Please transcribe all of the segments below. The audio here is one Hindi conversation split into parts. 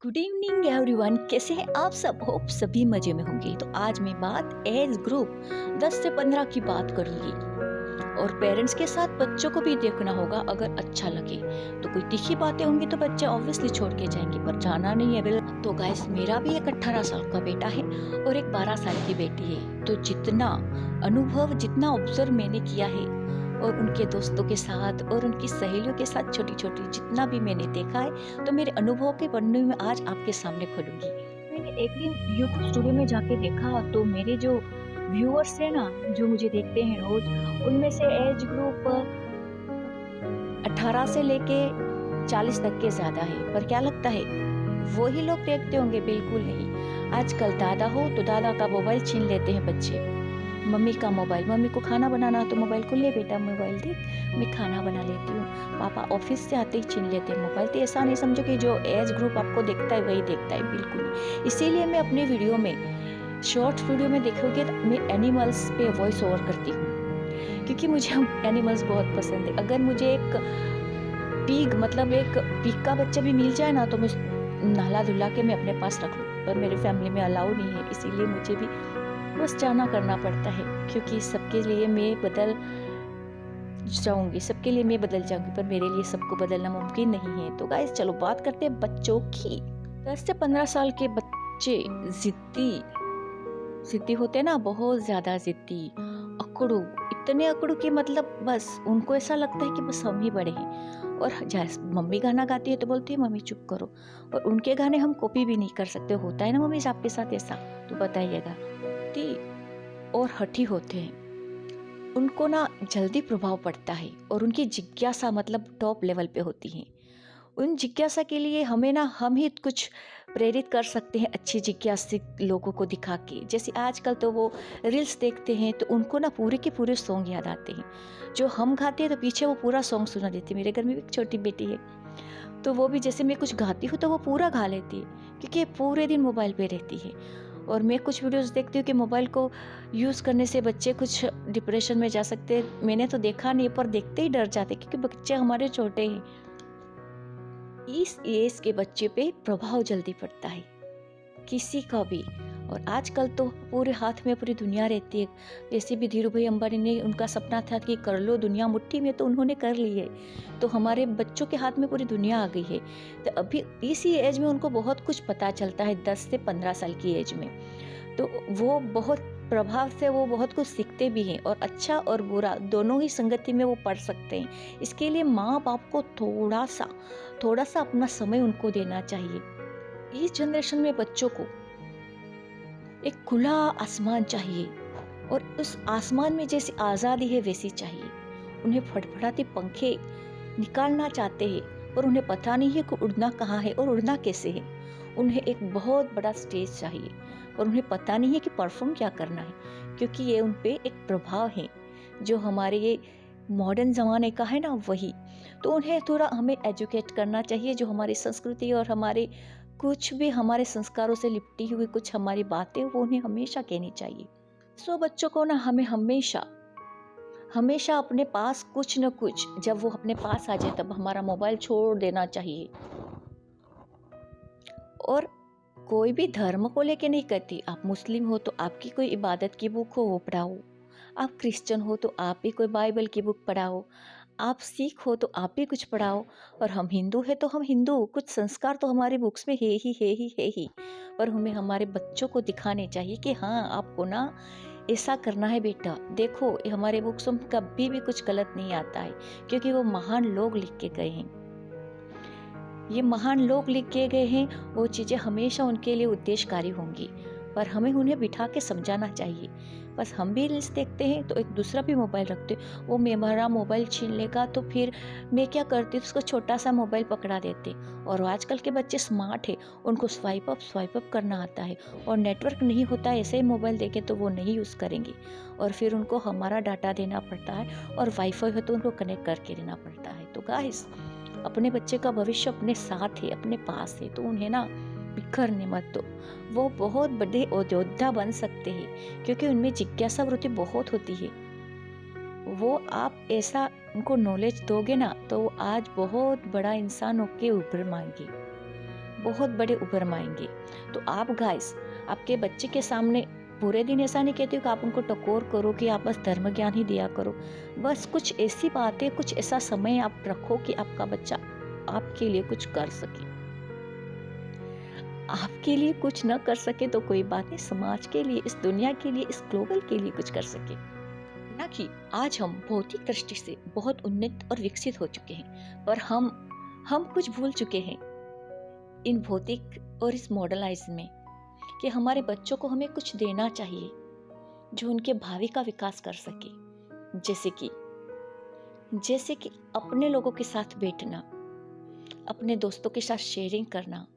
गुड इवनिंग एवरीवन, कैसे हैं आप सब? होप सभी मजे में होंगे। तो आज मैं बात एज ग्रुप 10 से 15 की बात करूंगी। और पेरेंट्स के साथ बच्चों को भी देखना होगा। अगर अच्छा लगे तो कोई तीखी बातें होंगी तो बच्चे ऑब्वियसली छोड़ के जाएंगे, पर जाना नहीं है बिल्कुल। तो गाइस, मेरा भी एक 18 साल का बेटा है और एक 12 साल की बेटी है। तो जितना अनुभव, जितना ऑब्जर्व मैंने किया है और उनके दोस्तों के साथ और उनकी सहेलियों के साथ छोटी छोटी जितना भी मैंने देखा है, तो मेरे अनुभव के पन्ने में आज आपके सामने खोलूंगी। मैंने एक दिन यूट्यूब स्टूडियो में जाके देखा, तो मेरे जो व्यूअर्स है ना, जो मुझे देखते हैं रोज, उनमें से एज ग्रुप 18 से लेके 40 तक के ज्यादा है। पर क्या लगता है वही लोग देखते होंगे? बिल्कुल नहीं। आजकल दादा हो तो दादा का मोबाइल छीन लेते हैं बच्चे। मम्मी का मोबाइल, मम्मी को खाना बनाना है तो मोबाइल को ले बेटा, मोबाइल देख, मैं खाना बना लेती हूँ। पापा ऑफिस से आते ही छीन लेते हैं मोबाइल। तो ऐसा नहीं समझो कि जो एज ग्रुप आपको देखता है वही देखता है, बिल्कुल नहीं। इसीलिए मैं अपने वीडियो में, शॉर्ट वीडियो में देखोगे तो मैं एनिमल्स पे वॉइस ओवर करती हूँ, क्योंकि मुझे एनिमल्स बहुत पसंद है। अगर मुझे एक पीग, मतलब एक पीग का बच्चा भी मिल जाए ना, तो मैं नहला धुला के मैं अपने पास रख लूँ। पर मेरे फैमिली में अलाउ नहीं है, इसीलिए मुझे भी बस जाना करना पड़ता है, क्योंकि सबके लिए मैं बदल जाऊंगी, सबके लिए मैं बदल जाऊंगी, पर मेरे लिए सबको बदलना मुमकिन नहीं है। तो गाइस, चलो बात करते हैं बच्चों की। 10 से 15 साल के बच्चे जिद्दी जिद्दी होते हैं ना, बहुत ज्यादा जिद्दी, अकड़ू, इतने अकड़ू कि मतलब बस उनको ऐसा लगता है कि बस हम ही बड़े हैं। और जैसे मम्मी गाना गाती है तो बोलती है मम्मी चुप करो, और उनके गाने हम कॉपी भी नहीं कर सकते। होता है ना मम्मी आपके साथ ऐसा? तो बताइएगा। ती और हठी होते हैं, उनको ना जल्दी प्रभाव पड़ता है, और उनकी जिज्ञासा मतलब टॉप लेवल पे होती है। उन जिज्ञासा के लिए हमें ना, हम ही कुछ प्रेरित कर सकते हैं अच्छी जिज्ञासिक लोगों को दिखा के। जैसे आजकल तो वो रील्स देखते हैं तो उनको ना पूरे के पूरे सॉन्ग याद आते हैं। जो हम गाते हैं तो पीछे वो पूरा सॉन्ग सुना देती है। मेरे घर में भी एक छोटी बेटी है, तो वो भी जैसे मैं कुछ गाती हूँ तो वो पूरा गा लेती है, क्योंकि पूरे दिन मोबाइल पे रहती है। और मैं कुछ वीडियोस देखती हूँ कि मोबाइल को यूज़ करने से बच्चे कुछ डिप्रेशन में जा सकते हैं। मैंने तो देखा नहीं, पर देखते ही डर जाते, क्योंकि बच्चे हमारे छोटे हैं। इस एज के बच्चे पे प्रभाव जल्दी पड़ता है, किसी का भी। और आजकल तो पूरे हाथ में पूरी दुनिया रहती है। जैसे भी धीरू भाई अंबानी ने, उनका सपना था कि कर लो दुनिया मुट्ठी में, तो उन्होंने कर ली है। तो हमारे बच्चों के हाथ में पूरी दुनिया आ गई है। तो अभी इसी एज में उनको बहुत कुछ पता चलता है, 10 से 15 साल की एज में। तो वो बहुत प्रभाव से वो बहुत कुछ सीखते भी हैं, और अच्छा और बुरा दोनों ही संगति में वो पढ़ सकते हैं। इसके लिए माँ बाप को थोड़ा सा अपना समय उनको देना चाहिए। इस जनरेशन में बच्चों को एक खुला आसमान चाहिए, और उस आसमान में जैसी आज़ादी है वैसी चाहिए। उन्हें फड़फड़ाते पंखे निकालना चाहते हैं, पर उन्हें पता नहीं है कि उड़ना कहाँ है और उड़ना कैसे है। उन्हें एक बहुत बड़ा स्टेज चाहिए, और उन्हें पता नहीं है कि परफॉर्म क्या करना है, क्योंकि ये उन पे एक प्रभाव है जो हमारे ये मॉडर्न ज़माने का है ना, वही। तो उन्हें थोड़ा हमें एजुकेट करना चाहिए, जो हमारी संस्कृति और हमारे कुछ भी हमारे संस्कारों से लिपटी हुई कुछ हमारी बातें, वो उन्हें हमेशा कहनी चाहिए। सो बच्चों को ना हमें हमेशा हमेशा अपने पास कुछ न कुछ, जब वो अपने पास आ जाए तब हमारा मोबाइल छोड़ देना चाहिए। और कोई भी धर्म को लेके नहीं कहती। आप मुस्लिम हो तो आपकी कोई इबादत की बुक हो वो पढ़ाओ, आप क्रिश्चियन हो तो आप भी कोई बाइबल की बुक पढ़ाओ, आप सिख हो तो आप भी कुछ पढ़ाओ, और हम हिंदू है तो हम हिंदू, कुछ संस्कार तो हमारी बुक्स में है ही। पर हमें हमारे बच्चों को दिखाने चाहिए कि हाँ, आपको ना ऐसा करना है बेटा। देखो, ये हमारे बुक्स में कभी भी कुछ गलत नहीं आता है, क्योंकि वो महान लोग लिख के गए हैं। ये महान लोग लिख के गए हैं, वो चीज़ें हमेशा उनके लिए उद्देश्यकारी होंगी। पर हमें उन्हें बिठा के समझाना चाहिए। बस हम भी रील्स देखते हैं तो एक दूसरा भी मोबाइल रखते, वो मेरा मोबाइल छीन लेगा तो फिर मैं क्या करती हूँ, उसको छोटा सा मोबाइल पकड़ा देते। और आजकल के बच्चे स्मार्ट है, उनको स्वाइप अप करना आता है, और नेटवर्क नहीं होता है ऐसे ही मोबाइल देखे तो वो नहीं यूज़ करेंगे, और फिर उनको हमारा डाटा देना पड़ता है, और वाईफाई हो तो उनको कनेक्ट करके देना पड़ता है। तो गाइस, अपने बच्चे का भविष्य अपने साथ है, अपने पास है, तो उन्हें ना बिखरने मत दो। वो बहुत बड़े योद्धा बन सकते हैं, क्योंकि उनमें जिज्ञासा वृत्ति बहुत होती है। वो आप ऐसा उनको नॉलेज दोगे ना, तो वो आज बहुत बड़ा इंसान होके उभर मांगे। बहुत बड़े उभर आएंगे। तो आप गाइस आपके बच्चे के सामने पूरे दिन ऐसा नहीं कहती हूँ कि आप उनको टकोर करो कि आप बस धर्म ज्ञान ही दिया करो। बस कुछ ऐसी बातें, कुछ ऐसा समय आप रखो कि आपका बच्चा आपके लिए कुछ कर सके। आपके लिए कुछ न कर सके तो कोई बात नहीं, समाज के लिए, इस दुनिया के लिए, इस ग्लोबल के लिए कुछ कर सके। ना कि आज हम भौतिक दृष्टि से बहुत उन्नत और विकसित हो चुके हैं, पर हम कुछ भूल चुके हैं इन भौतिक और इस मॉडर्नाइज में, कि हमारे बच्चों को हमें कुछ देना चाहिए जो उनके भावी का विकास कर सके। जैसे कि अपने लोगों के साथ बैठना, अपने दोस्तों के साथ शेयरिंग करना,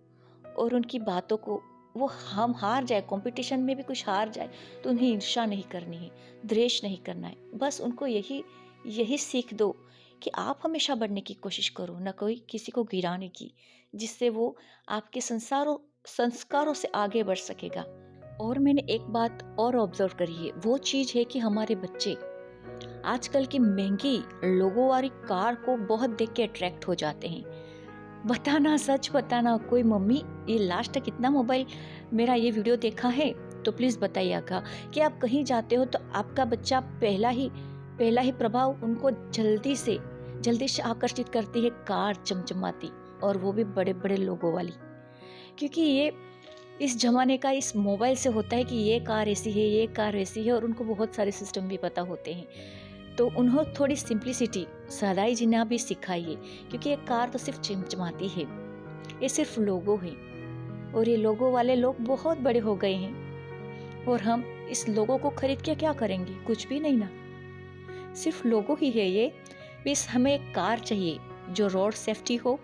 और उनकी बातों को, वो हम हार जाए कंपटीशन में भी कुछ हार जाए तो उन्हें ईर्ष्या नहीं करनी है, द्वेष नहीं करना है। बस उनको यही सीख दो कि आप हमेशा बढ़ने की कोशिश करो, न कोई किसी को गिराने की, जिससे वो आपके संस्कारों से आगे बढ़ सकेगा। और मैंने एक बात और ऑब्जर्व करी है, वो चीज़ है कि हमारे बच्चे आजकल की महंगी लोगों वाली कार को बहुत देख के अट्रैक्ट हो जाते हैं। बताना, सच बताना, कोई मम्मी ये लास्ट तक कितना मोबाइल मेरा ये वीडियो देखा है तो प्लीज़ बताइएगा कि आप कहीं जाते हो तो आपका बच्चा पहला ही प्रभाव उनको जल्दी से आकर्षित करती है कार चमचमाती, और वो भी बड़े बड़े लोगों वाली। क्योंकि ये इस जमाने का इस मोबाइल से होता है कि ये कार ऐसी है, ये कार वैसी है, और उनको बहुत सारे सिस्टम भी पता होते हैं। तो उन्हें थोड़ी सिंप्लिसिटी, सादाई जीना भी सिखाइए, क्योंकि ये कार तो सिर्फ चमचमाती है, ये सिर्फ लोगो है, और ये लोगो वाले लोग बहुत बड़े हो गए हैं, और हम इस लोगो को खरीद के क्या करेंगे? कुछ भी नहीं ना, सिर्फ लोगो ही है ये। बस हमें एक कार चाहिए जो रोड सेफ्टी हो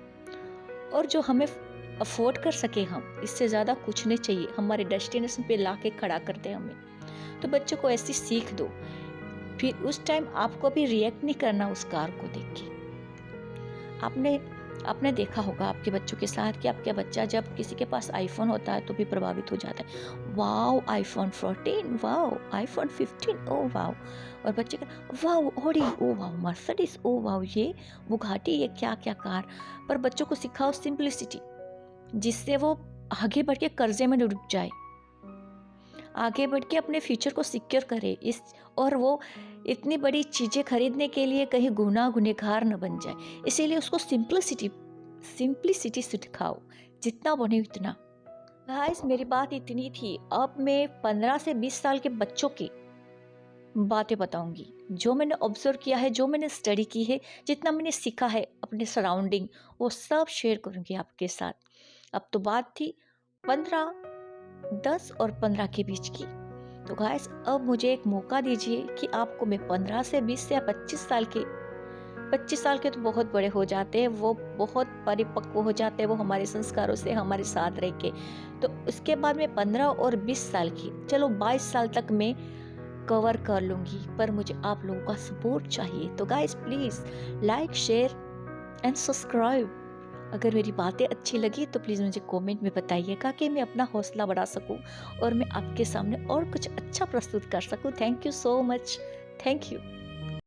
और जो हमें अफोर्ड कर सके, हम इससे ज़्यादा कुछ नहीं चाहिए, हमारे डेस्टिनेशन पे ला के खड़ा कर दे हमें। तो बच्चों को ऐसी सीख दो, फिर उस टाइम आपको भी रिएक्ट नहीं करना उस कार को देख के। आपने देखा होगा आपके बच्चों के साथ कि आपका बच्चा जब किसी के पास आईफोन होता है तो भी प्रभावित हो जाता है। Wow iPhone 14, wow iPhone 15, oh wow. और बच्चे का wow Audi, oh wow Mercedes, oh wow ये बुगाटी, ये क्या क्या कार। पर बच्चों को सिखाओ सिंप्लिसिटी, जिससे वो आगे बढ़ के कर्जे में डूब जाए, आगे बढ़ के अपने फ्यूचर को सिक्योर करे, और वो इतनी बड़ी चीज़ें खरीदने के लिए कहीं गुनहगार न बन जाए। इसीलिए उसको सिंप्लिसिटी सिखाओ, जितना बने उतना। गाइस मेरी बात इतनी थी। अब मैं 15 से 20 साल के बच्चों की बातें बताऊंगी, जो मैंने ऑब्जर्व किया है, जो मैंने स्टडी की है, जितना मैंने सीखा है अपने सराउंडिंग, वो सब शेयर करूंगी आपके साथ। अब तो बात थी 10 और 15 के बीच की। तो गाइस अब मुझे एक मौका दीजिए कि आपको मैं 15 से 20 से या 25 साल के तो बहुत बड़े हो जाते हैं, वो बहुत परिपक्व हो जाते हैं, वो हमारे संस्कारों से हमारे साथ रह के। तो उसके बाद में 15 और 20 साल की, चलो 22 साल तक मैं कवर कर लूँगी, पर मुझे आप लोगों का सपोर्ट चाहिए। तो guys please like, share and subscribe. अगर मेरी बातें अच्छी लगी तो प्लीज़ मुझे कमेंट में बताइएगा कि मैं अपना हौसला बढ़ा सकूं और मैं आपके सामने और कुछ अच्छा प्रस्तुत कर सकूं। Thank you so much, thank you.